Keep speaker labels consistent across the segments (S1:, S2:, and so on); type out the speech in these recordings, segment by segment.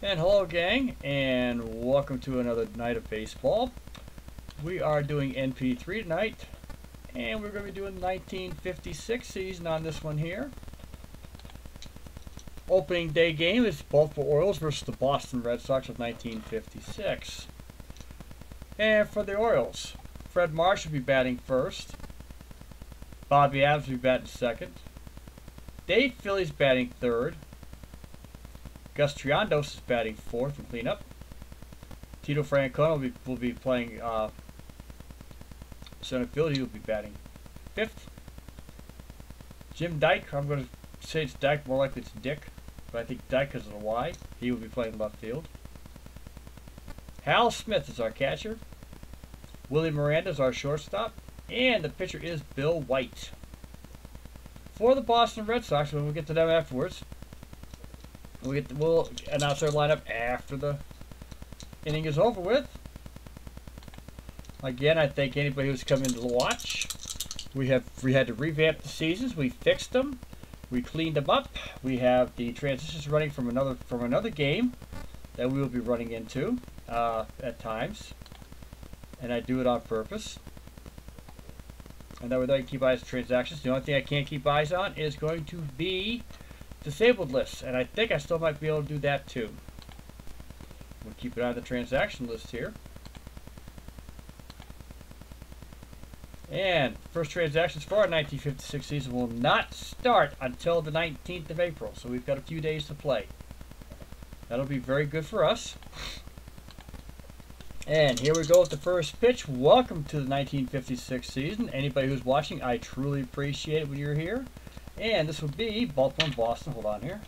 S1: And hello gang, and welcome to another night of baseball. We are doing NP3 tonight, and we're going to be doing the 1956 season on this one here. Opening day game is Baltimore Orioles versus the Boston Red Sox of 1956. And for the Orioles, Fred Marsh will be batting first. Bobby Adams will be batting second. Dave Philly's batting third. Gus Triandos is batting fourth and cleanup. Tito Francona will be playing center field. He will be batting fifth. Jim Dyke, I'm going to say it's Dyke, more likely it's Dick, but I think Dyke because of the Y. He will be playing left field. Hal Smith is our catcher. Willie Miranda is our shortstop. And the pitcher is Bill White. For the Boston Red Sox, when we get to them afterwards, we'll announce our lineup after the inning is over with. Again, I thank anybody who's come in to watch. We had to revamp the seasons. We fixed them. We cleaned them up. We have the transitions running from another game that we will be running into at times, and I do it on purpose. And that way I can keep eyes on transactions. The only thing I can't keep eyes on is going to be disabled lists, and I think I still might be able to do that too. We'll keep it on the transaction list here. And first transactions for our 1956 season will not start until the 19th of April, so we've got a few days to play. That'll be very good for us. And here we go with the first pitch. Welcome to the 1956 season. Anybody who's watching, I truly appreciate it when you're here. And this would be Baltimore and Boston. Hold on here.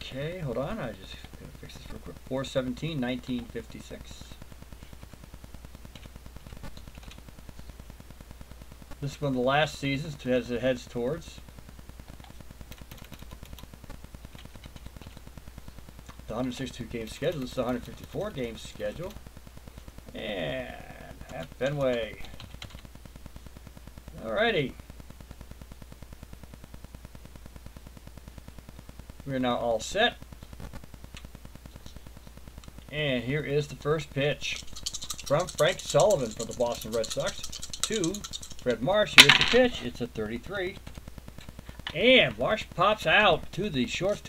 S1: Okay, hold on. I just gotta fix this real quick. 4/17/1956. This is one of the last seasons as it heads towards the 162 game schedule. This is the 154 game schedule. And at Fenway. Alrighty. We're now all set. And here is the first pitch from Frank Sullivan for the Boston Red Sox to Fred Marsh. Here's the pitch. It's a 33. And Marsh pops out to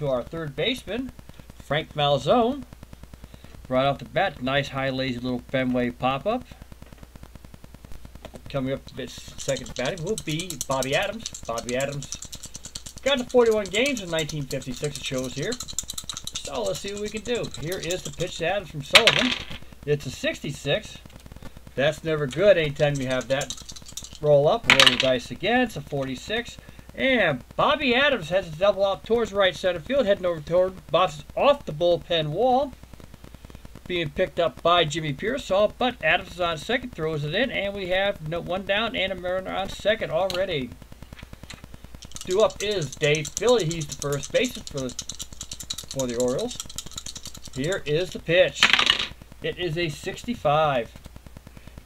S1: our third baseman, Frank Malzone. Right off the bat, nice high lazy little Fenway pop-up. Coming up to second batting will be Bobby Adams. Bobby Adams got to 41 games in 1956, it shows here. So let's see what we can do. Here is the pitch to Adams from Sullivan. It's a 66. That's never good anytime you have that roll up. Roll the dice again. It's a 46. And Bobby Adams has to double out towards right center field, heading over toward bounces off the bullpen wall. Being picked up by Jimmy Pearsall, but Adams is on second, throws it in, and we have one down and a Mariner on second already. Due up is Dave Philly. He's the first baseman for the Orioles. Here is the pitch. It is a 65.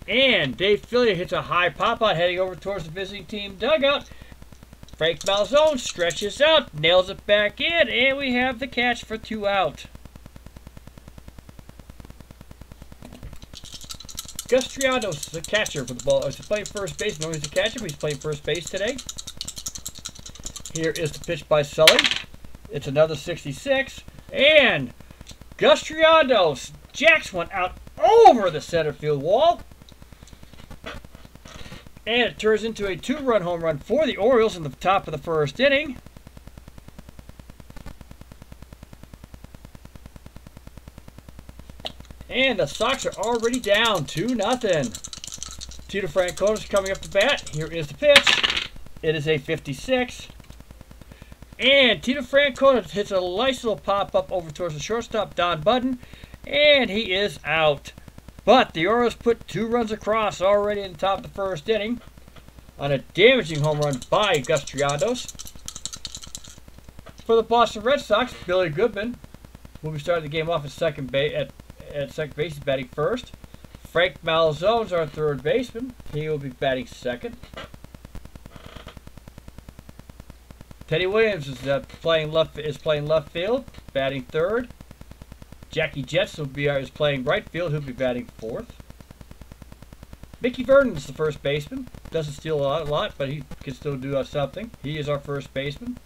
S1: And Dave Philly hits a high pop-out heading over towards the visiting team dugout. Frank Malzone stretches out, nails it back in, and we have the catch for 2 out. Gus Triandos, the catcher for the ball, is playing first base. No, he's the catcher, but he's playing first base today. Here is the pitch by Sully. It's another 66. And Gus Triandos jacks one out over the center field wall. And it turns into a 2-run home run for the Orioles in the top of the first inning. And the Sox are already down 2-0. Tito Francona is coming up to bat. Here is the pitch. It is a 56. And Tito Francona hits a nice little pop-up over towards the shortstop, Don Budden. And he is out. But the Orioles put 2 runs across already in the top of the first inning on a damaging home run by Gus Triandos. For the Boston Red Sox, Billy Goodman will be starting the game off at second base. He's batting first. Frank Malzone's our third baseman. He will be batting second. Teddy Williams is playing left field, batting third. Jackie Jetson is playing right field. He'll be batting fourth. Mickey Vernon is the first baseman. Doesn't steal a lot, but he can still do something. He is our first baseman.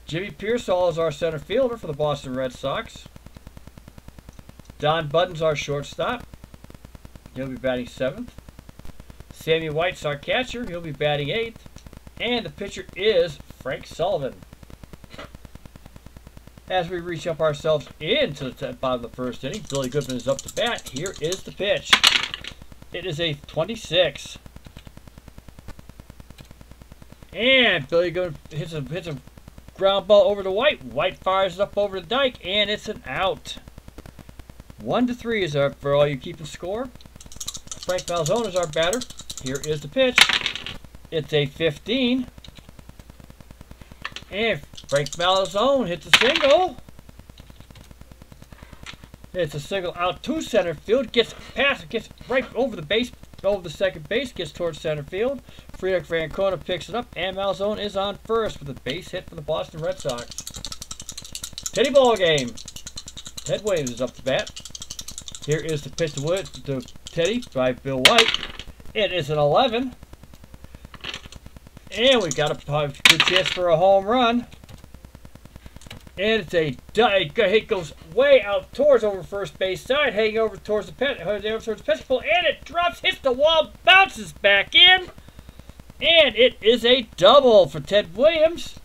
S1: Jimmy Pearsall is our center fielder for the Boston Red Sox. Don Budden's our shortstop. He'll be batting seventh. Sammy White's our catcher. He'll be batting eighth. And the pitcher is Frank Sullivan. As we reach up ourselves into the bottom of the first inning, Billy Goodman is up to bat. Here is the pitch. It is a 26. And Billy Goodman hits a ground ball over to White. White fires it up over the dike, and it's an out. 1-3 is our, for all you keeping score. Frank Malzone is our batter. Here is the pitch. It's a 15. And Frank Malzone hits a single. It's a single out to center field. Gets right over the base, over the second base. Gets towards center field. Friedrich Francona picks it up, and Malzone is on first with a base hit for the Boston Red Sox. Teddy ball game. Ted Williams is up to bat. Here is the pitch to Teddy by Bill White. It is an 11. And we've got a good chance for a home run. And it's it goes way out towards over first base side, heading over towards the pitch pole, and it drops, hits the wall, bounces back in, and it is a double for Ted Williams.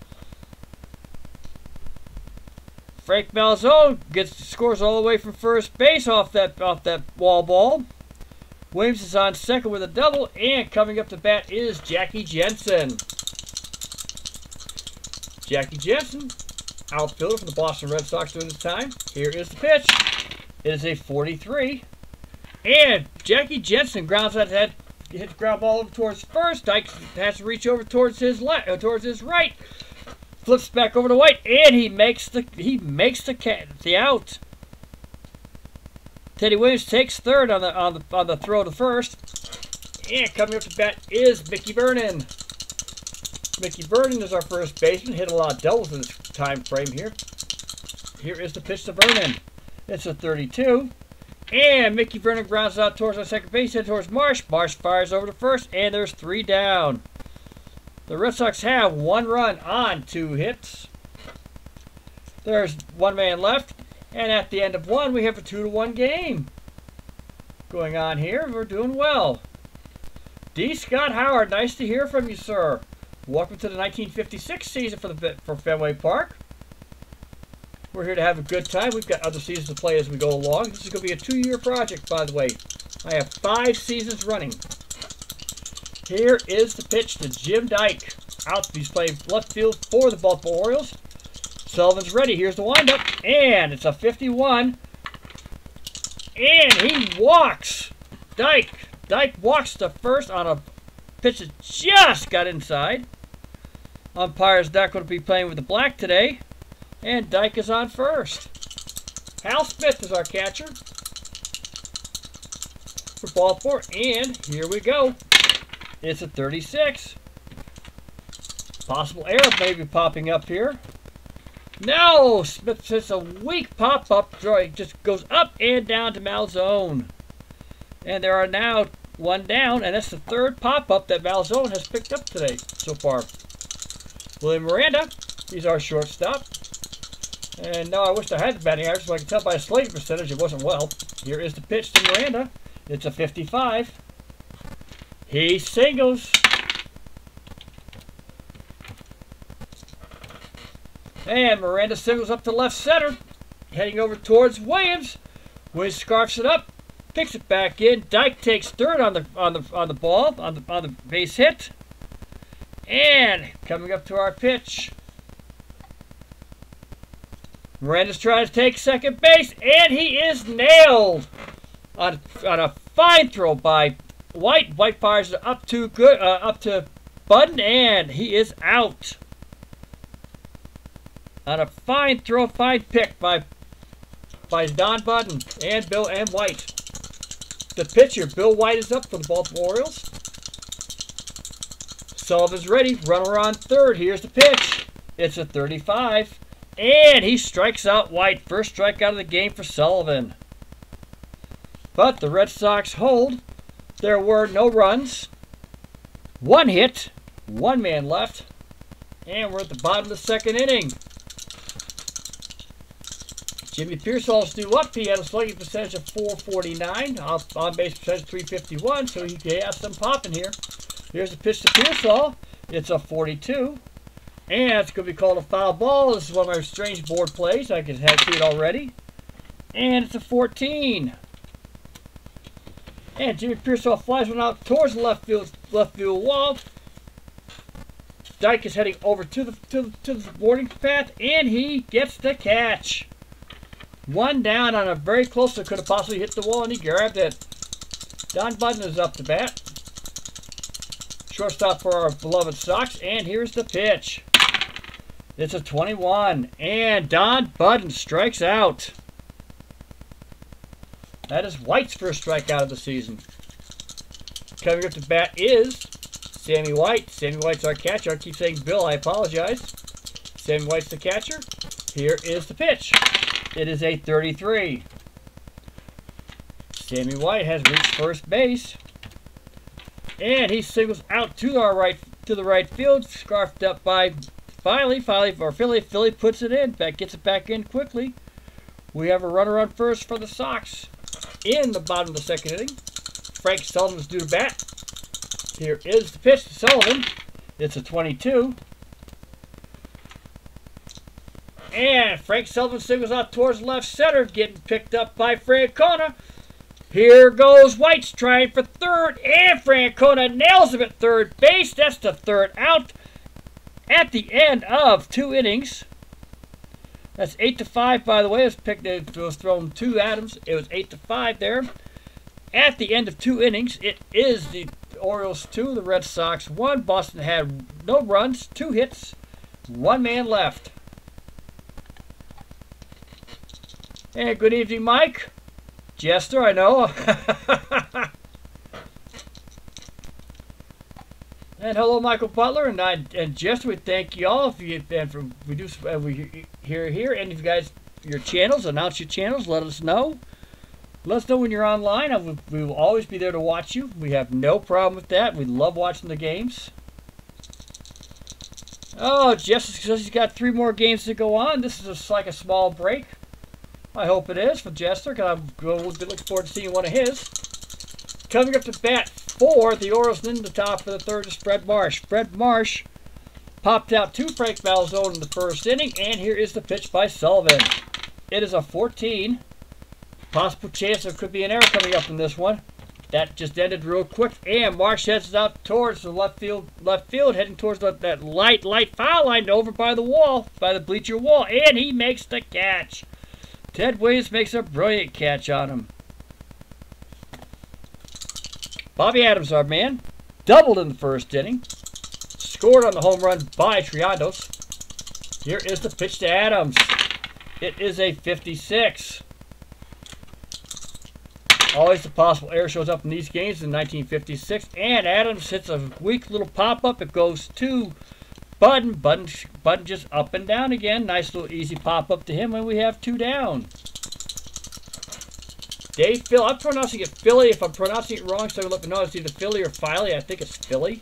S1: Frank Malzone scores all the way from first base off that wall ball. Williams is on second with a double, and coming up to bat is Jackie Jensen. Jackie Jensen, outfielder for the Boston Red Sox during this time. Here is the pitch. It is a 43. And Jackie Jensen grounds out that, hits ground ball over towards first. Dyke has to reach over towards his right. Flips back over to White, and he makes the out. Teddy Williams takes third on the throw to first. And coming up to bat is Mickey Vernon. Mickey Vernon is our first baseman. Hit a lot of doubles in this time frame here. Here is the pitch to Vernon. It's a 32. And Mickey Vernon grounds out towards our second base, head towards Marsh. Marsh fires over to first, and there's 3 down. The Red Sox have 1 run on 2 hits. There's 1 man left. And at the end of 1, we have a 2-1 game going on here. We're doing well. D. Scott Howard, nice to hear from you, sir. Welcome to the 1956 season for Fenway Park. We're here to have a good time. We've got other seasons to play as we go along. This is going to be a 2-year project, by the way. I have 5 seasons running. Here is the pitch to Jim Dyke. He's playing left field for the Baltimore Orioles. Sullivan's ready. Here's the windup, and it's a 51. And he walks. Dyke walks to first on a pitch that just got inside. Umpire's not going to be playing with the black today, and Dyke is on first. Hal Smith is our catcher for Baltimore, and here we go. It's a 36. Possible error maybe popping up here. No! Smith hits a weak pop-up. Just goes up and down to Malzone. And there are now 1 down, and that's the 3rd pop-up that Malzone has picked up today so far. William Miranda, he's our shortstop. And no, I wish I had the batting average, so I can tell by a slugging percentage it wasn't well. Here is the pitch to Miranda. It's a 55. He singles. And Miranda singles up to left center, heading over towards Williams. Williams scarfs it up, picks it back in. Dyke takes third on the base hit. And coming up to our pitch, Miranda's trying to take second base, and he is nailed on a fine throw by White. White fires it up to Budden, and he is out. On a fine throw, fine pick by Don Budden and Bill and White. the pitcher. Bill White is up for the Baltimore Orioles. Sullivan's ready. Runner on third. Here's the pitch. It's a 35. And he strikes out White. First strikeout of the game for Sullivan. But the Red Sox hold. There were no runs. 1 hit. 1 man left. And we're at the bottom of the second inning. Jimmy Pearsall's due up. He had a slugging percentage of .449. On base percentage 351. So he has some popping here. Here's the pitch to Pearsall. It's a 42. And it's going to be called a foul ball. This is one of my strange board plays. I can see it already. And it's a 14. And Jimmy Pearsall flies one out towards the left field wall. Dyke is heading over to the boarding path, and he gets the catch. 1 down on a very close that could have possibly hit the wall, and he grabbed it. Don Budden is up to bat. Shortstop for our beloved Sox, and here's the pitch. It's a 21, and Don Budden strikes out. That is White's first strikeout of the season. Coming up to bat is Sammy White. Sammy White's our catcher. I keep saying Bill, I apologize. Sammy White's the catcher. Here is the pitch. It is a 33. Sammy White has reached first base. And he singles out to the right field, scarfed up by Philly. Philly puts it in, gets it back in quickly. We have a runner on first for the Sox in the bottom of the second inning. Frank Sullivan's due to bat. Here is the pitch to Sullivan. It's a 22. And Frank Sullivan singles out towards left center, getting picked up by Francona. Here goes White's trying for third, and Francona nails him at third base. That's the third out at the end of 2 innings. That's 8-5, by the way. It was thrown to Adams. It was 8-5 there. At the end of 2 innings, it is the Orioles 2, the Red Sox 1. Boston had no runs, 2 hits, 1 man left. And good evening, Mike. Jester, I know. And hello, Michael Butler, and Jester. We thank you all. We hear any of you guys, your channels, announce your channels. Let us know. Let us know when you're online. We will always be there to watch you. We have no problem with that. We love watching the games. Oh, Jester says he's got 3 more games to go on. This is just like a small break. I hope it is for Jester, because we'll be looking forward to seeing one of his. Coming up to bat for the Orioles in the top of the third is Fred Marsh. Fred Marsh popped out to Frank Malzone in the first inning, and here is the pitch by Sullivan. It is a 14. Possible chance there could be an error coming up in this one. That just ended real quick, and Marsh heads out towards the left field, heading towards that light foul line over by the wall, by the bleacher wall, and he makes the catch. Ted Williams makes a brilliant catch on him. Bobby Adams, our man, doubled in the first inning. Scored on the home run by Triandos. Here is the pitch to Adams. It is a 56. Always the possible error shows up in these games in 1956. And Adams hits a weak little pop-up. It goes to Budden. Budden just up and down again. Nice little easy pop-up to him when we have 2 down. Dave Phil. I'm pronouncing it Philly. If I'm pronouncing it wrong, so let me know it's either Philly or Filey. I think it's Philly.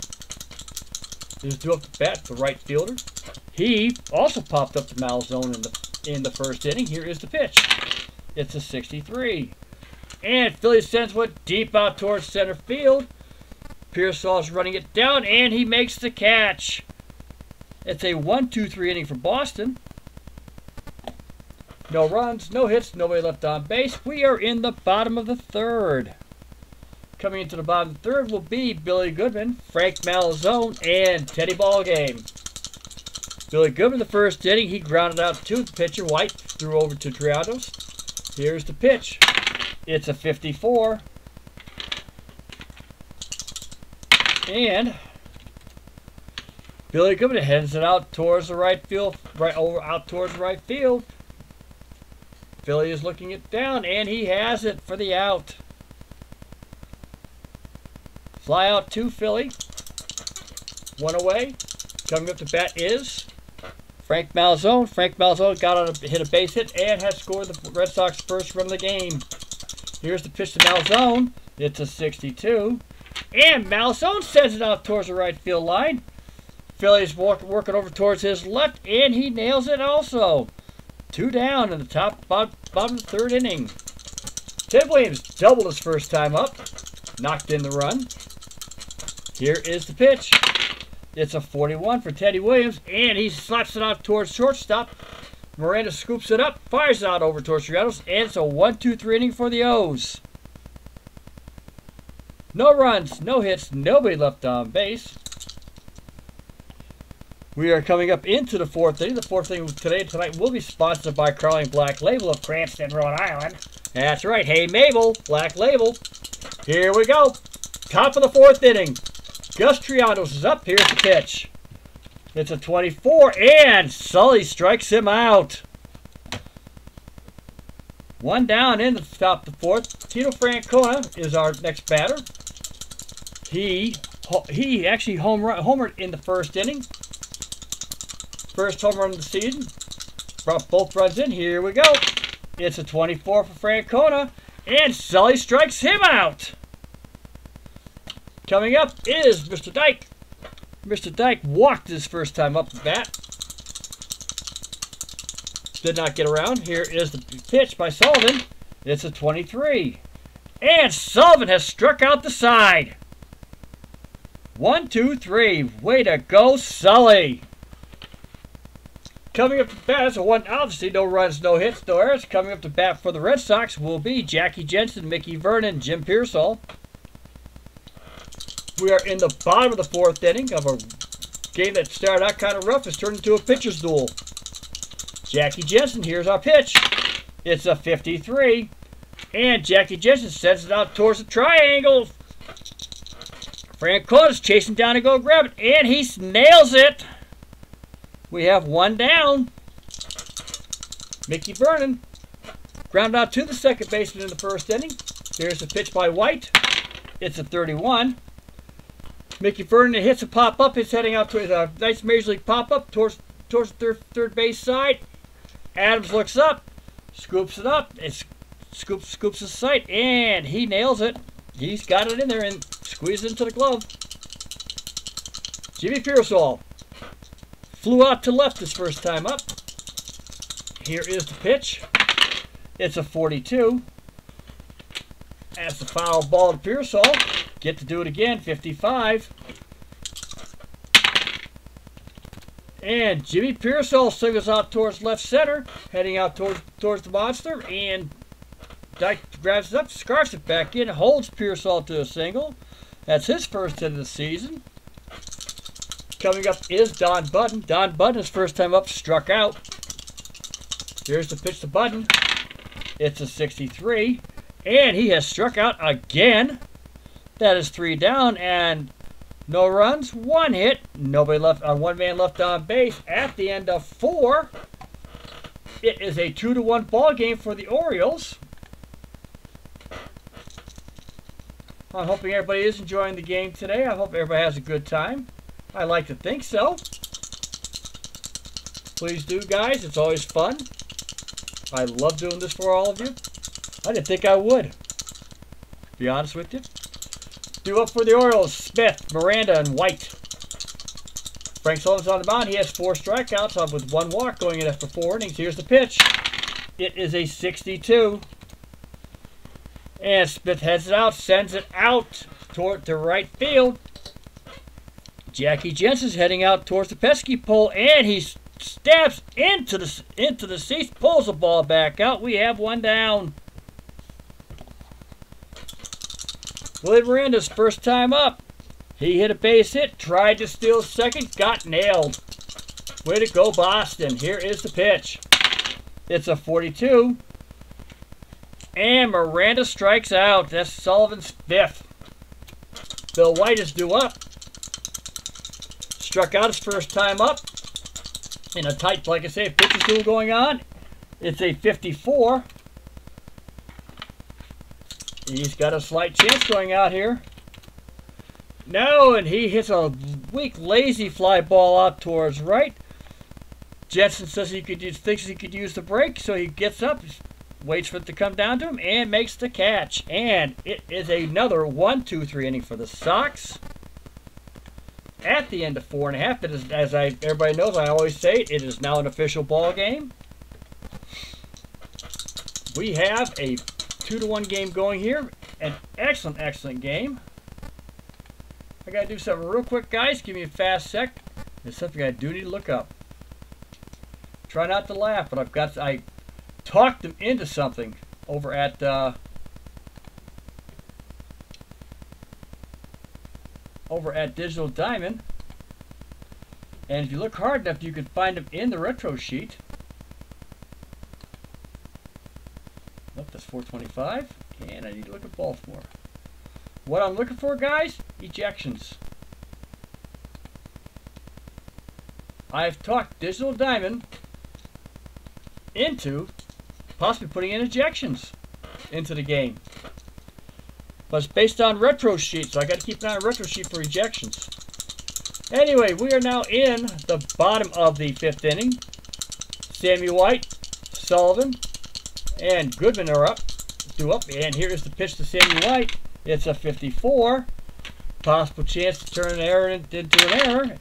S1: Just do up the bat, the right fielder. He also popped up to Malzone in the first inning. Here is the pitch. It's a 63. And Philly sends one deep out towards center field. Pearsall's running it down, and he makes the catch. It's a 1-2-3 inning for Boston. No runs, no hits, nobody left on base. We are in the bottom of the third. Coming into the bottom of the third will be Billy Goodman, Frank Malzone, and Teddy Ballgame. Billy Goodman, the first inning, he grounded out to the pitcher. White threw over to Triandos. Here's the pitch. It's a 54. And Billy Goodman heads it out towards the right field, out towards the right field. Philly is looking it down, and he has it for the out. Fly out to Philly. One away. Coming up to bat is Frank Malzone. Frank Malzone got on hit a base hit and has scored the Red Sox first run of the game. Here's the pitch to Malzone. It's a 62. And Malzone sends it out towards the right field line. Philly's working over towards his left, and he nails it also. 2 down in the bottom of the 3rd inning. Ted Williams doubled his first time up. Knocked in the run. Here is the pitch. It's a 41 for Teddy Williams, and he slaps it out towards shortstop. Miranda scoops it up, fires it out over towards Triados, and it's a 1-2-3 inning for the O's. No runs, no hits, nobody left on base. We are coming up into the 4th inning. The 4th inning tonight will be sponsored by Carling Black Label of Cranston, Rhode Island. That's right. Hey, Mabel, Black Label. Here we go. Top of the 4th inning. Gus Triados is up. Here's the pitch. It's a 24, and Sully strikes him out. 1 down in the top of the 4th. Tito Francona is our next batter. He actually homered in the 1st inning. First home run of the season. Brought both runs in. Here we go. It's a 24 for Francona, and Sully strikes him out. Coming up is Mr. Dyke. Mr. Dyke walked his first time up the bat. Did not get around. Here is the pitch by Sullivan. It's a 23. And Sullivan has struck out the side. 1-2-3. Way to go, Sully. Coming up to bat, obviously no runs, no hits, no errors. Coming up to bat for the Red Sox will be Jackie Jensen, Mickey Vernon, Jim Pearsall. We are in the bottom of the 4th inning of a game that started out kind of rough. It's turned into a pitcher's duel. Jackie Jensen, here's our pitch. It's a 53. And Jackie Jensen sends it out towards the triangle. Francona's chasing down to go grab it, and he nails it. We have 1 down. Mickey Vernon ground out to the second baseman in the 1st inning. Here's the pitch by White. It's a 31. Mickey Vernon hits a pop-up. It's heading out to a nice Major League pop-up towards the third base side. Adams looks up, scoops it up, and scoops his sight, and he nails it. He's got it in there and squeezed into the glove. Jimmy Pearsall flew out to left his first time up. Here is the pitch. It's a 42. That's the foul ball to Pearsall. Get to do it again, 55. And Jimmy Pearsall singles out towards left center, heading out towards the monster, and Dyke grabs it up, scarfs it back in, holds Pearsall to a single. That's his first hit of the season. Coming up is Don Budden. Don Budden, his first time up, struck out. Here's the pitch to Budden. It's a 63. And he has struck out again. That is 3 down and no runs, 1 hit. Nobody left on 1 man left on base at the end of 4. It is a 2-1 ball game for the Orioles. I'm hoping everybody is enjoying the game today. I hope everybody has a good time. I like to think so. Please do, guys. It's always fun. I love doing this for all of you. I didn't think I would, to be honest with you. Due up for the Orioles, Smith, Miranda, and White. Frank Sullivan's on the mound. He has 4 strikeouts with 1 walk going in after 4 innings. Here's the pitch. It is a 62. And Smith heads it out, sends it out toward the right field. Jackie Jensen's heading out towards the pesky pole, and he stabs into the seats, pulls the ball back out. We have 1 down. Willie Miranda's first time up. He hit a base hit, tried to steal second, got nailed. Way to go, Boston. Here is the pitch. It's a 42. And Miranda strikes out. That's Sullivan's 5th. Bill White is due up. Struck out his first time up. In a tight, like I say, pitcher's duel going on. It's a 54. He's got a slight chance going out here. No, and he hits a weak, lazy fly ball out towards right. Jensen says thinks he could use the break, so he gets up, waits for it to come down to him, and makes the catch. And it is another 1-2-3 inning for the Sox. At the end of 4.5, it is, as everybody knows, I always say it is now an official ball game. We have a 2-1 game going here. An excellent, excellent game. I gotta do something real quick, guys. Give me a fast sec. There's something I do need to look up. Try not to laugh, but I talked them into something over at Digital Diamond. And if you look hard enough, you can find them in the retro sheet. Nope, that's 425. And I need to look at Baltimore. What I'm looking for, guys, ejections. I've talked Digital Diamond into possibly putting in ejections into the game. But it's based on retro sheet, so I got to keep an eye on retro sheet for ejections. Anyway, we are now in the bottom of the 5th inning. Sammy White, Sullivan, and Goodman are up. And here is the pitch to Sammy White. It's a 54. Possible chance to turn an error into an error.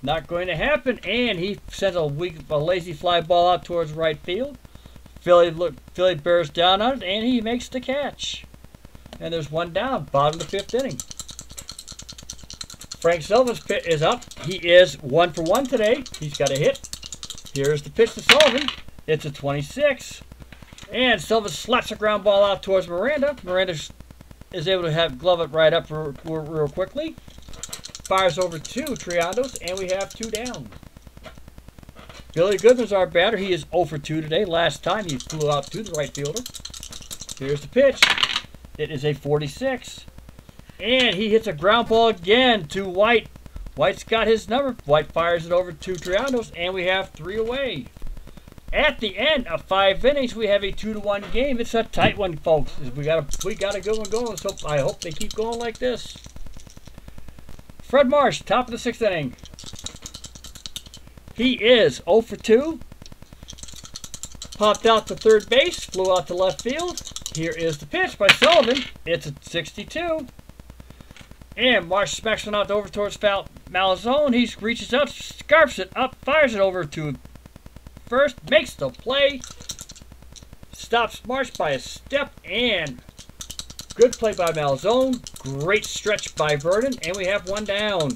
S1: Not going to happen. And he sends a lazy fly ball out towards right field. Philly bears down on it, and he makes the catch. And there's one down, bottom of the 5th inning. Frank Sullivan's pitch is up. He is 1 for 1 today. He's got a hit. Here's the pitch to Sullivan. It's a 26. And Sullivan slaps a ground ball out towards Miranda. Miranda is able to glove it right up real quickly. Fires over 2 Triandos, and we have 2 down. Billy Goodman's our batter. He is 0 for 2 today. Last time he flew out to the right fielder. Here's the pitch. It is a 46. And he hits a ground ball again to White. White's got his number. White fires it over to Triandos, and we have 3 away. At the end of 5 innings, we have a 2-1 game. It's a tight one, folks. We got a good one going. So I hope they keep going like this. Fred Marsh, top of the 6th inning. He is 0 for 2. Popped out to third base, flew out to left field. Here is the pitch by Sullivan. It's a 62. And Marsh smacks one out over towards Malzone. He reaches out, scarfs it up, fires it over to first, makes the play, stops Marsh by a step, and good play by Malzone. Great stretch by Vernon, and we have 1 down.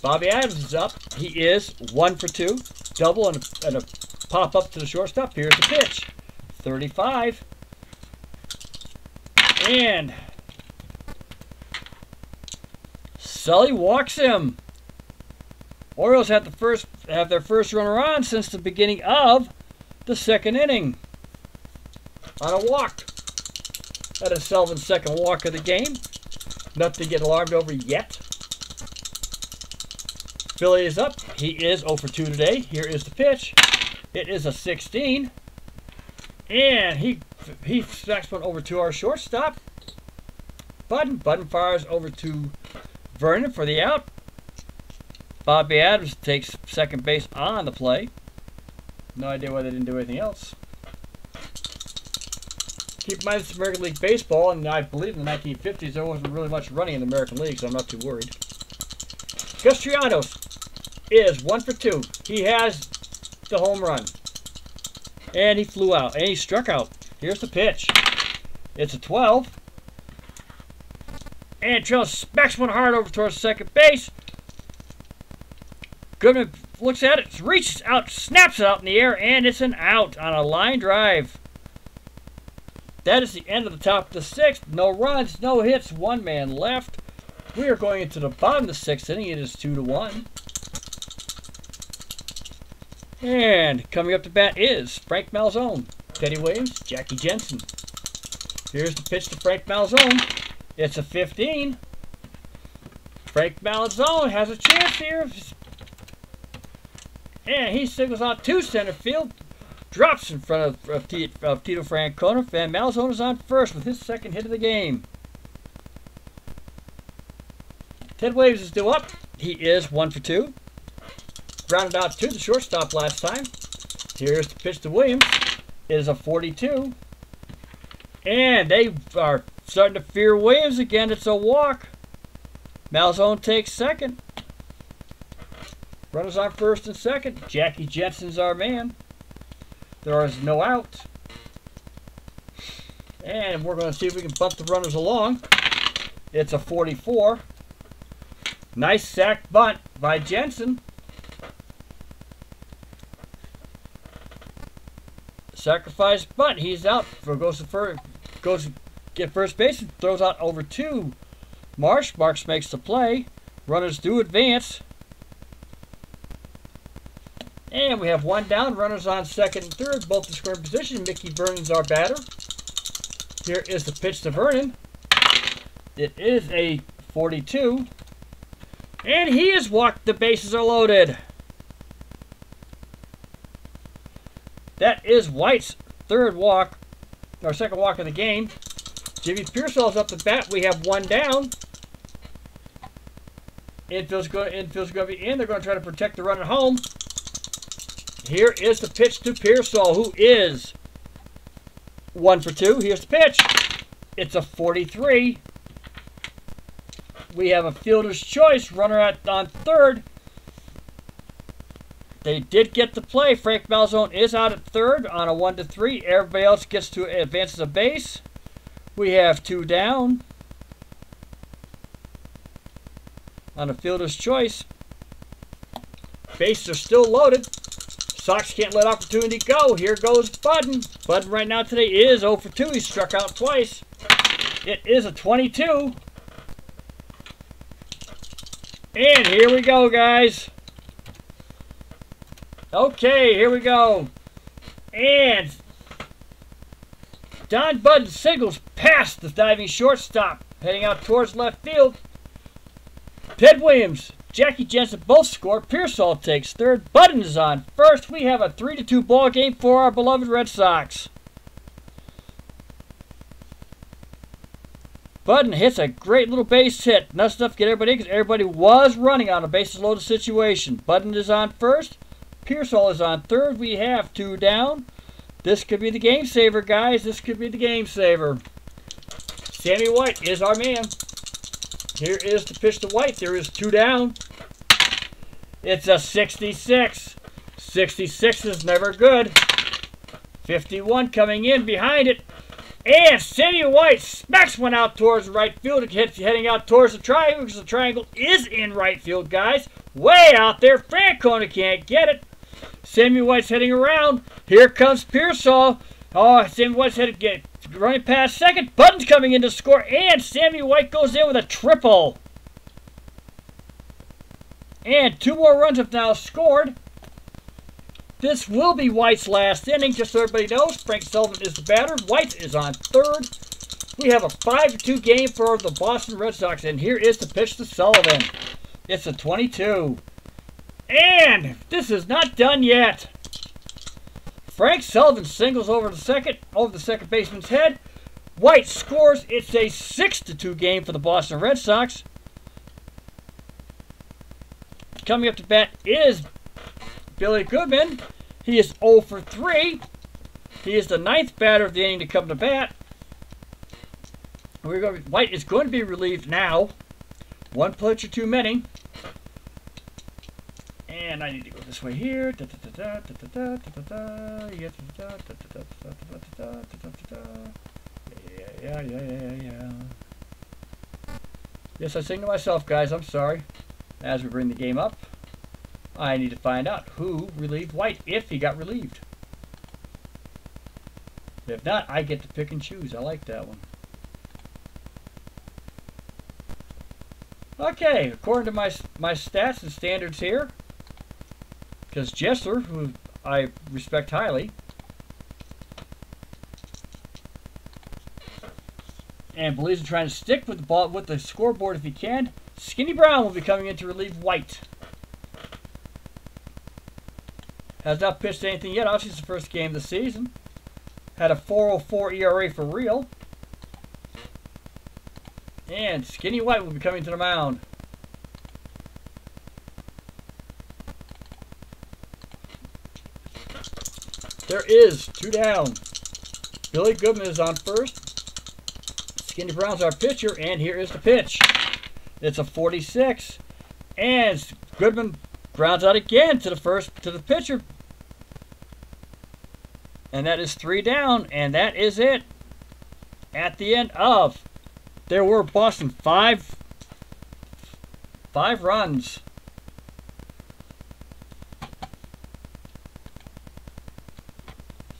S1: Bobby Adams is up. He is 1 for 2. Double and a pop up to the shortstop. Here's the pitch. 35. And Sully walks him. Orioles have their first runner on since the beginning of the 2nd inning. On a walk. That is Sullivan's 2nd walk of the game. Nothing to get alarmed over yet. Philly is up. He is 0 for 2 today. Here is the pitch. It is a 16. And he smacks one over to our shortstop. Budden fires over to Vernon for the out. Bobby Adams takes 2nd base on the play. No idea why they didn't do anything else. Keep in mind it's American League Baseball, and I believe in the 1950s there wasn't really much running in the American League, so I'm not too worried. Gus Triandos is 1 for 2. He has the home run. And he flew out, and he struck out. Here's the pitch. It's a 12. And Triandos smacks one hard over towards 2nd base. Goodman looks at it, reaches out, snaps it out in the air, and it's an out on a line drive. That is the end of the top of the 6th. No runs, no hits, 1 man left. We are going into the bottom of the 6th inning. It is 2-1. And coming up to bat is Frank Malzone, Teddy Williams, Jackie Jensen. Here's the pitch to Frank Malzone. It's a 15. Frank Malzone has a chance here. And he signals out to center field. Drops in front of Tito Francona. And Malzone is on first with his 2nd hit of the game. Ted Williams is due up. He is 1 for 2. Grounded out to the shortstop last time. Here's the pitch to Williams. It is a 42. And they are starting to fear Williams again. It's a walk. Malzone takes second. Runners on first and second. Jackie Jensen's our man. There is no out. And we're going to see if we can bunt the runners along. It's a 44. Nice sack bunt by Jensen. Sacrifice bunt. He's out. Goes to get first base and throws out over to Marsh. Marsh makes the play. Runners do advance. And we have one down. Runners on second and third. Both in scoring position. Mickey Vernon's our batter. Here is the pitch to Vernon. It is a 42. And he is walked. The bases are loaded. That is White's third walk, or second walk of the game. Jimmy Pearsall's up the bat. We have one down. Infield's going to be in. They're going to try to protect the run at home. Here is the pitch to Pearsall, who is 1 for 2. Here's the pitch. It's a 43. We have a fielder's choice. Runner on third. They did get the play. Frank Malzone is out at third on a 1-3. Everybody else gets to advances a base. We have two down on a fielder's choice. Bases are still loaded. Sox can't let opportunity go. Here goes Budden. Budden right now today is 0 for 2. He struck out twice. It is a 22. And here we go, guys. Okay, here we go. And Don Budden signals past the diving shortstop, heading out towards left field. Ted Williams, Jackie Jensen both score. Pearsall takes third. Budden is on first. We have a 3-2 ball game for our beloved Red Sox. Budden hits a great little base hit. Not enough to get everybody in because everybody was running on a bases loaded situation. Budden is on first. Pearsall is on third. We have two down. This could be the game saver, guys. This could be the game saver. Sammy White is our man. Here is the pitch to White. There is two down. It's a 66. 66 is never good. 51 coming in behind it. And Sammy White smacks one out towards right field. It hits heading out towards the triangle because the triangle is in right field, guys. Way out there. Francona can't get it. Sammy White's heading around. Here comes Pearsall. Oh, Sammy White's headed running past second. Budden's coming in to score. And Sammy White goes in with a triple. And two more runs have now scored. This will be White's last inning, just so everybody knows. Frank Sullivan is the batter. White is on third. We have a 5-2 game for the Boston Red Sox, and here is the pitch to Sullivan. It's a 22. And this is not done yet. Frank Sullivan singles over the second baseman's head. White scores. It's a 6-2 game for the Boston Red Sox. Coming up to bat is Billy Goodman. He is 0 for 3. He is the 9th batter of the inning to come to bat. White is going to be relieved now. One pitcher too many. And I need to go this way here. Yeah. Yes, I sing to myself, guys. I'm sorry. As we bring the game up, I need to find out who relieved White, if he got relieved. If not, I get to pick and choose. I like that one. Okay, according to my stats and standards here, because Jessler, who I respect highly, and believes in trying to stick with the ball with the scoreboard if he can, Skinny Brown will be coming in to relieve White. Has not pitched anything yet. Obviously, it's the first game of the season. Had a 4.04 ERA for real. And Skinny White will be coming to the mound. there is 2 down. Billy Goodman is on first. Skinny Brown's our pitcher, and here is the pitch. It's a 46, and Goodman grounds out again to the pitcher. And that is 3 down, and that is it. At the end of, there were Boston 5 runs.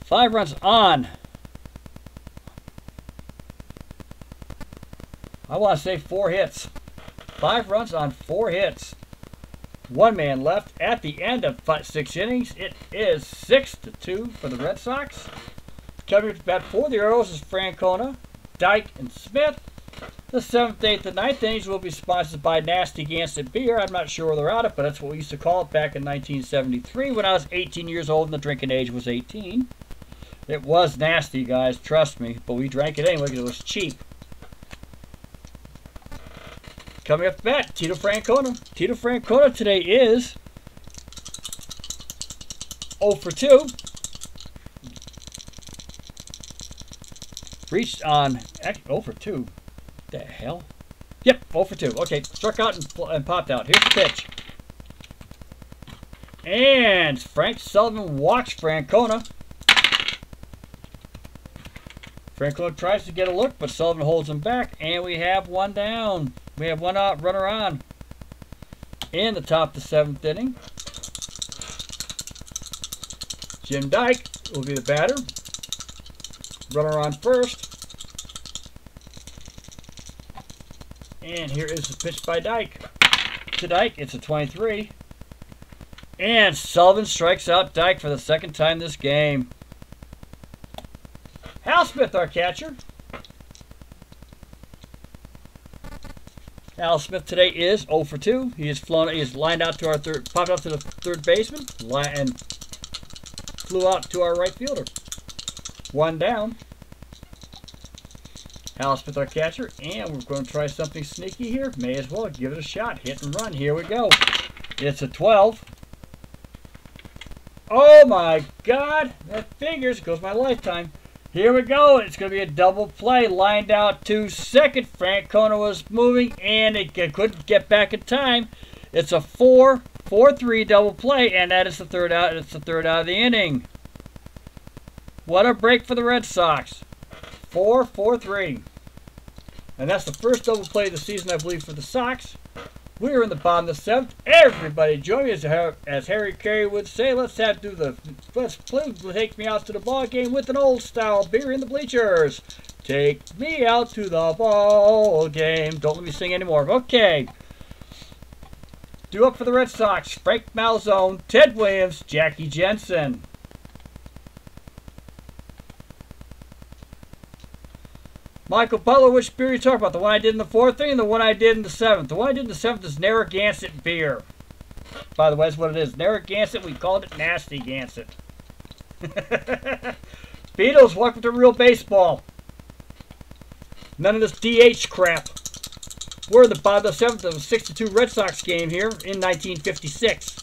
S1: 5 runs on. I want to say 4 hits. 5 runs on 4 hits. 1 man left at the end of 6 innings. It is 6-2 for the Red Sox. Coming to bat for the Orioles is Francona, Dyke, and Smith. The 7th, 8th, and 9th innings will be sponsored by Nasty Gansett Beer. I'm not sure where they're out of, but that's what we used to call it back in 1973 when I was 18 years old and the drinking age was 18. It was nasty, guys, trust me, but we drank it anyway because it was cheap. Coming up to bat, Tito Francona. Tito Francona today is 0 for 2. Reached on, actually 0 for 2. What the hell? Yep, 0 for 2. Okay, struck out and popped out. Here's the pitch. And Frank Sullivan walks Francona. Francona tries to get a look, but Sullivan holds him back, and we have 1 down. We have 1 out, runner on. In the top of the 7th inning, Jim Dyke will be the batter. Runner on first. And here is the pitch by Dyke. To Dyke, it's a 23. And Sullivan strikes out Dyke for the 2nd time this game. Hal Smith, our catcher. Al Smith today is 0 for 2. He is lined out to our popped out to the 3rd baseman, and flew out to our right fielder. 1 down. Hal Smith, our catcher, and we're going to try something sneaky here. May as well give it a shot. Hit and run. Here we go. It's a 12. Oh my God! That figures. Goes my lifetime. Here we go. It's going to be a double play. Lined out to 2nd. Francona was moving, and it couldn't get back in time. It's a 4-4-3 double play, and that is the 3rd out. It's the 3rd out of the inning. What a break for the Red Sox. 4-4-3. And that's the first double play of the season, I believe, for the Sox. We are in the bottom of the 7th. Everybody join me, as Harry Carey would say. Let's please take me out to the ball game with an old style beer in the bleachers. Take me out to the ball game. Don't let me sing anymore. Okay. Due up for the Red Sox: Frank Malzone, Ted Williams, Jackie Jensen. Michael Butler, which beer are you talking about? The one I did in the 4th inning, the one I did in the 7th. The one I did in the 7th is Narragansett beer. By the way, that's what it is. Narragansett, we called it Nasty Gansett. Beatles, welcome to real baseball. None of this DH crap. We're in the bottom of the 7th of a 6-2 Red Sox game here in 1956.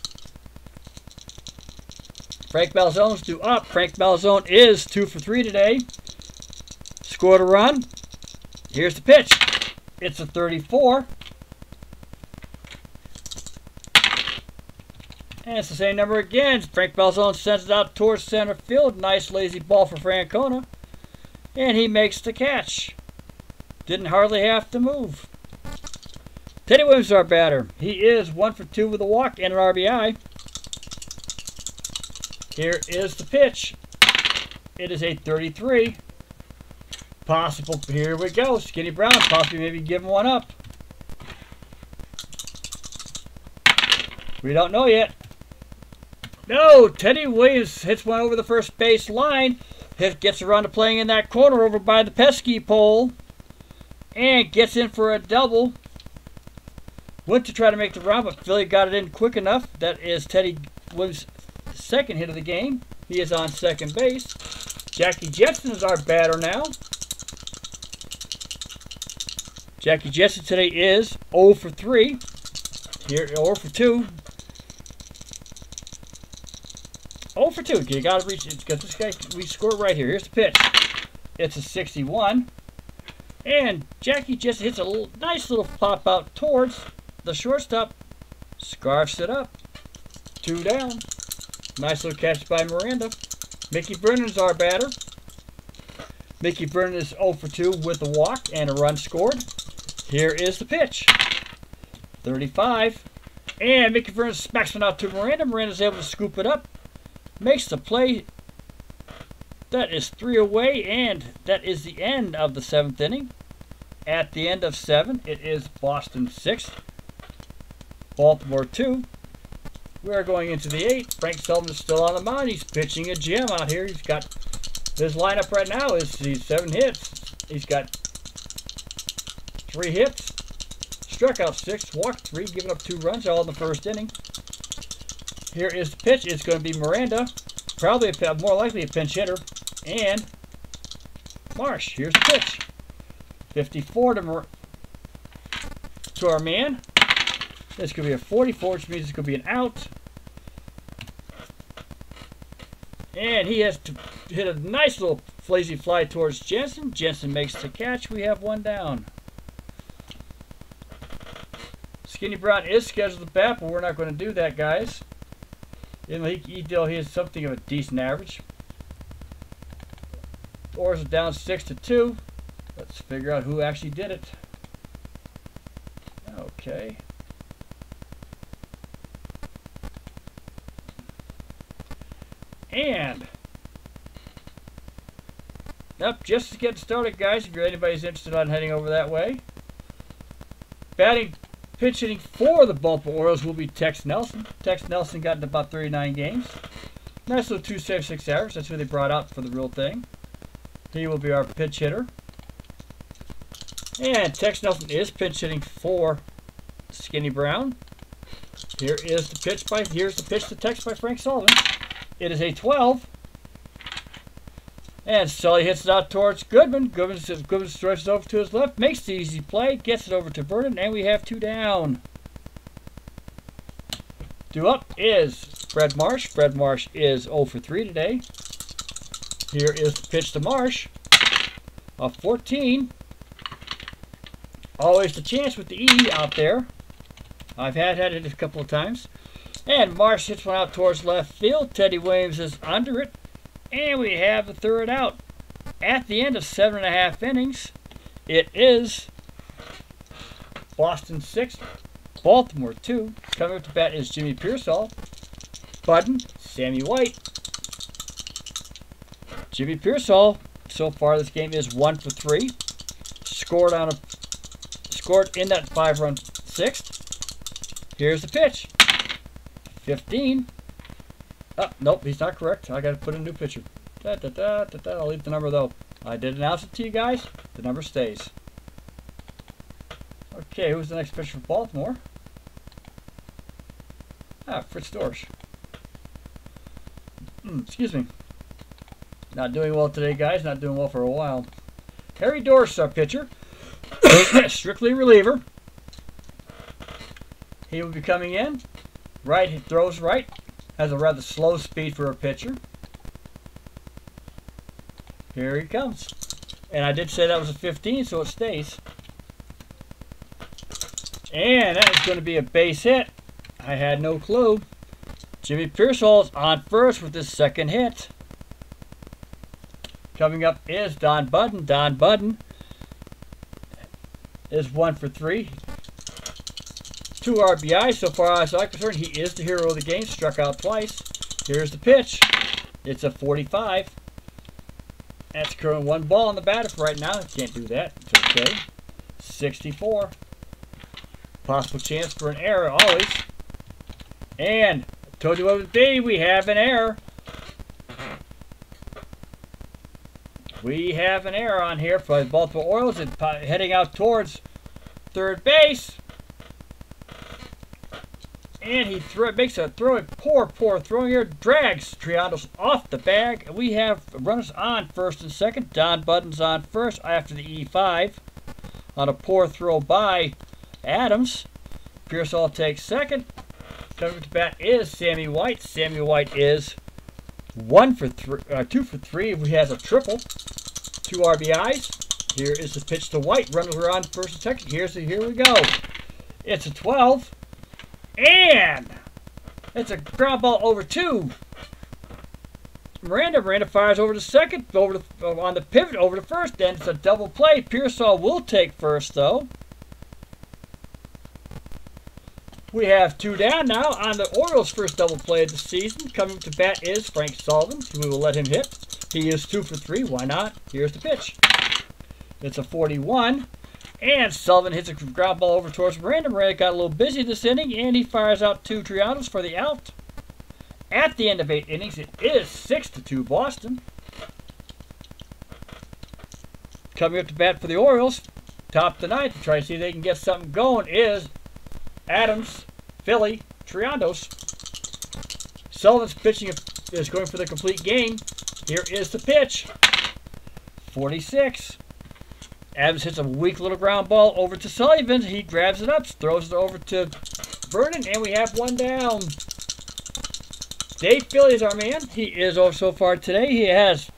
S1: Frank Malzone's due up. Frank Malzone is 2 for 3 today. Scored a run. Here's the pitch. It's a 34. And it's the same number again. Frank Malzone sends it out towards center field. Nice lazy ball for Francona. And he makes the catch. Didn't hardly have to move. Teddy Williams is our batter. He is 1 for 2 with a walk and an RBI. Here is the pitch. It is a 33. Possible, here we go. Skinny Brown, possibly maybe giving one up. We don't know yet. No, Teddy Williams hits one over the first base line. Gets around to playing in that corner over by the pesky pole. And gets in for a double. Went to try to make the run, but Philly got it in quick enough. That is Teddy Williams' 2nd hit of the game. He is on 2nd base. Jackie Jensen is our batter now. Jackie Jensen today is 0 for 3. Here, 0 for 2. 0 for 2. You got to reach it because this guy, we score right here. Here's the pitch. It's a 61. And Jackie just hits a nice little pop out towards the shortstop. Scarfs it up. 2 down. Nice little catch by Miranda. Mickey Brennan's our batter. Mickey Brennan is 0 for 2 with a walk and a run scored. Here is the pitch. 35. And Mickey Brennan smacks one out to Miranda. Miranda's able to scoop it up. Makes the play. That is 3 away, and that is the end of the 7th inning. At the end of 7, it is Boston 6, Baltimore 2. We are going into the 8th. Frank Sullivan is still on the mound. He's pitching a gem out here. He's got his lineup right now is 7 hits. He's got 3 hits, struck out 6, walked 3, giving up 2 runs, all in the 1st inning. Here is the pitch. It's going to be Miranda, probably more likely a pinch hitter, and Marsh. Here's the pitch. 54 to our man. This could be a 44, which means it's going to be an out. And he has to hit a nice little lazy fly towards Jensen. Jensen makes the catch. We have 1 down. Skinny Brown is scheduled to bat, but we're not going to do that, guys. He has something of a decent average. Orioles are down 6-2. Let's figure out who actually did it. Okay. And just to get started, guys, if anybody's interested on heading over that way. Pitch hitting for the Baltimore Orioles will be Tex Nelson. Tex Nelson got into about 39 games. Nice little 276 average. That's who they brought out for the real thing. He will be our pitch hitter. And Tex Nelson is pinch hitting for Skinny Brown. Here's the pitch to Tex by Frank Sullivan. It is a 12. And Sully hits it out towards Goodman. Goodman stretches over to his left, makes the easy play, gets it over to Vernon, and we have 2 down. Due up is Fred Marsh. Fred Marsh is 0 for 3 today. Here is the pitch to Marsh. A 14. Always the chance with the E out there. I've had it a couple of times. And Marsh hits one out towards left field. Teddy Williams is under it. And we have the 3rd out. At the end of 7.5 innings, it is Boston 6, Baltimore 2. Coming up to bat is Jimmy Pearsall, Budden, Sammy White. Jimmy Pearsall, so far this game is 1 for 3. Scored in that 5-run 6th. Here's the pitch. 15. Oh, nope, he's not correct. I got to put in a new pitcher. I'll leave the number though. I did announce it to you guys. The number stays. Okay, who's the next pitcher for Baltimore? Fritz Dorsch. Excuse me. Not doing well today, guys. Not doing well for a while. Harry Dorsch, our pitcher. Strictly reliever. He will be coming in. Right, he throws right. Has a rather slow speed for a pitcher. Here he comes. And I did say that was a 15, so it stays. And that is going to be a base hit. I had no clue. Jimmy Pearsall is on first with his 2nd hit. Coming up is Don Budden. Don Budden is 1 for 3. 2 RBIs so far as I'm concerned. He is the hero of the game. Struck out twice. Here's the pitch. It's a 45. That's currently 1 ball on the batter for right now. Can't do that. It's okay. 64. Possible chance for an error always. And I told you what it would be. We have an error. We have an error on here for the Baltimore Orioles. It's heading out towards 3rd base. And he makes a poor throw here. Drags Triandos off the bag. We have runners on 1st and 2nd. Don Budden's on 1st after the E5 on a poor throw by Adams. Pearsall takes 2nd. Coming to bat is Sammy White. Sammy White is 2 for 3 if he has a triple. 2 RBIs. Here is the pitch to White. Runners are on first and second. Here we go. It's a 12. And it's a ground ball over 2. Miranda fires over to second, on the pivot, over to first. Then it's a double play. Pearsall will take first, though. We have 2 down now on the Orioles' first double play of the season. Coming to bat is Frank Sullivan. We will let him hit. He is 2 for 3. Why not? Here's the pitch. It's a 41. And Sullivan hits a ground ball over towards Miranda. Miranda got a little busy this inning, and he fires out 2 triangles for the out. At the end of 8 innings, it is 6-2 Boston. Coming up to bat for the Orioles, top of the ninth, to try to see if they can get something going, is Adams, Philly, Triandos. Sullivan's pitching is going for the complete game. Here is the pitch. 46. Adams hits a weak little ground ball over to Sullivan. He grabs it up, throws it over to Vernon, and we have 1 down. Dave Philly is our man. He is off so far today. He has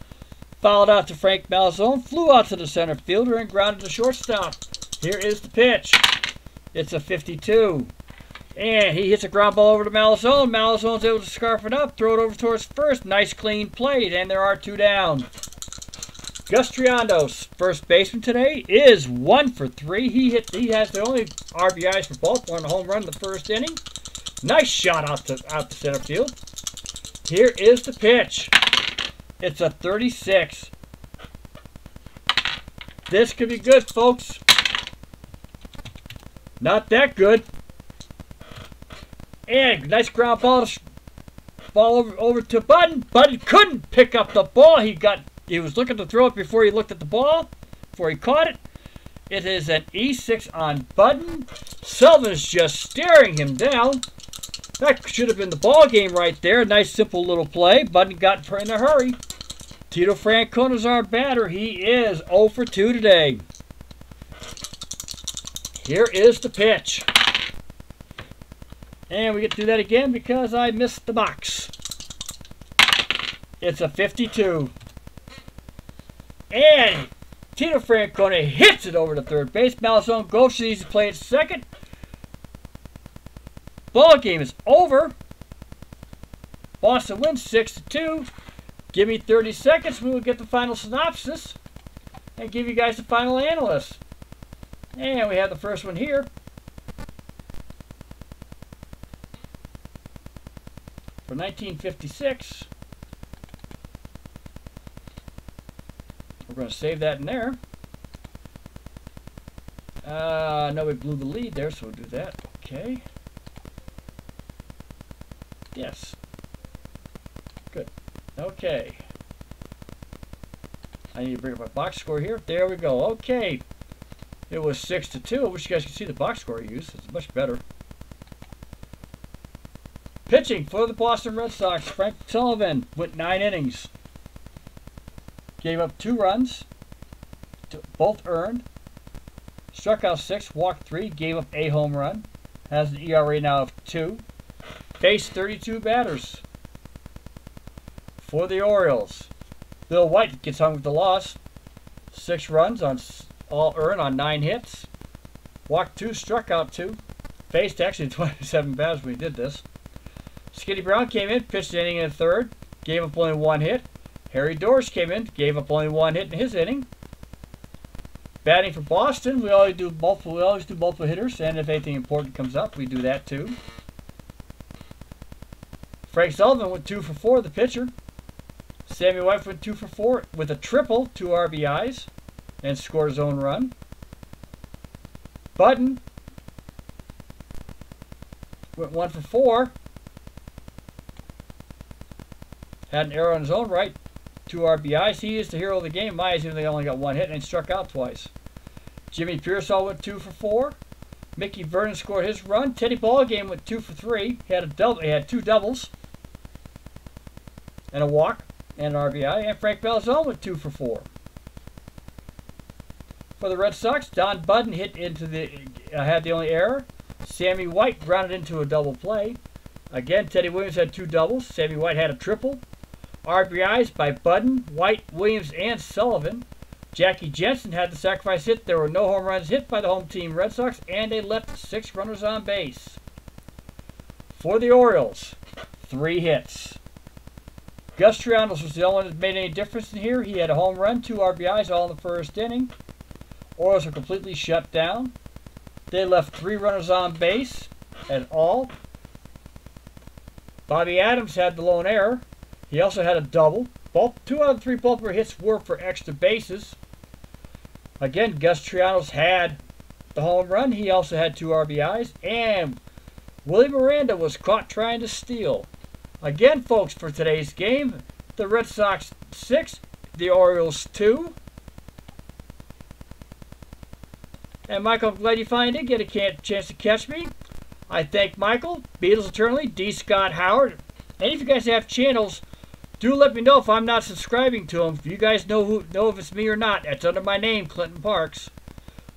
S1: fouled out to Frank Malzone, flew out to the center fielder, and grounded to shortstop. Here is the pitch. It's a 52. And he hits a ground ball over to Malzone. Malzone's able to scarf it up, throw it over towards first. Nice clean play, and there are 2 down. Gus Triandos, first baseman today, is 1 for 3. He has the only RBIs for Baltimore on a home run in the first inning. Nice shot out to center field. Here is the pitch. It's a 36. This could be good, folks. Not that good. And nice ground ball over to Budden. Budden couldn't pick up the ball. He was looking to throw it before he looked at the ball, before he caught it. It is an E6 on Budden. Sullivan's just staring him down. That should have been the ball game right there. Nice simple little play. Budden got in a hurry. Tito Francona's our batter. He is 0 for 2 today. Here is the pitch. And we get to do that again because I missed the box. It's a 52. And Tito Francona hits it over to third base. Malzone goes to play at second. Ball game is over. Boston wins 6-2. Give me 30 seconds. We will get the final synopsis and give you guys the final analyst. And we have the first one here. For 1956. We're going to save that in there. No, we blew the lead there, so we'll do that. Okay. Yes. Good. Okay. I need to bring up my box score here. There we go. Okay. It was 6-2. I wish you guys could see the box score I used. It's much better. Pitching for the Boston Red Sox, Frank Sullivan went 9 innings. Gave up 2 runs, both earned. Struck out 6, walked 3, gave up a home run. Has an ERA now of 2. Faced 32 batters. For the Orioles, Bill White gets hung with the loss. 6 runs on all earned on 9 hits. Walked 2, struck out 2. Faced actually 27 batters when he did this. Skinny Brown came in, pitched an inning and a third, gave up only 1 hit. Harry Dorsch came in, gave up only 1 hit in his inning. Batting for Boston, we always do multiple hitters, and if anything important comes up, we do that too. Frank Sullivan went 2 for 4, the pitcher. Sammy White went 2 for 4 with a triple, 2 RBIs, and scored his own run. Budden went 1 for 4. Had an error on his own right. 2 RBIs. He is the hero of the game. My eyes, even though he only got 1 hit and struck out twice. Jimmy Pearsall went 2 for 4. Mickey Vernon scored his run. Teddy Ballgame went 2 for 3. He had 2 doubles and a walk and an RBI. And Frank Malzone went 2 for 4. For the Red Sox, Don Budden hit into had the only error. Sammy White grounded into a double play. Again, Teddy Williams had 2 doubles. Sammy White had a triple. RBIs by Budden, White, Williams, and Sullivan. Jackie Jensen had the sacrifice hit. There were no home runs hit by the home team Red Sox, and they left 6 runners on base. For the Orioles, 3 hits. Gus Trianos was the only one that made any difference in here. He had a home run, 2 RBIs, all in the first inning. Orioles were completely shut down. They left 3 runners on base at all. Bobby Adams had the lone error. He also had a double. 2 out of 3 Baltimore hits were for extra bases. Again, Gus Trianos had the home run. He also had 2 RBIs. And Willie Miranda was caught trying to steal. Again, folks, for today's game, the Red Sox 6, the Orioles 2. And Michael, I'm glad you finally did get a chance to catch me. I thank Michael, Beatles Eternally, D. Scott Howard. And if you guys have channels, do let me know if I'm not subscribing to them. If you guys know if it's me or not, that's under my name, Clinton Parks.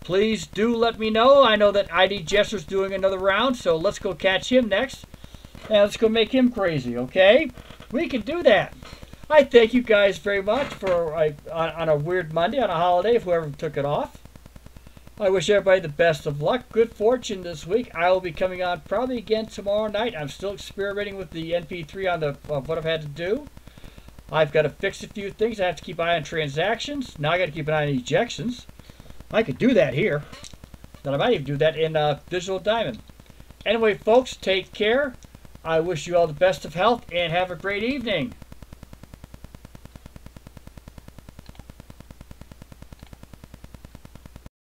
S1: Please do let me know. I know that ID Jesser's doing another round, so let's go catch him next. And let's go make him crazy, okay? We can do that. I thank you guys very much for on a weird Monday, on a holiday, if whoever took it off. I wish everybody the best of luck, good fortune this week. I will be coming on probably again tomorrow night. I'm still experimenting with the MP3 on what I've had to do. I've got to fix a few things. I have to keep an eye on transactions. Now I got to keep an eye on ejections. I could do that here. Then I might even do that in Digital Diamond. Anyway, folks, take care. I wish you all the best of health and have a great evening.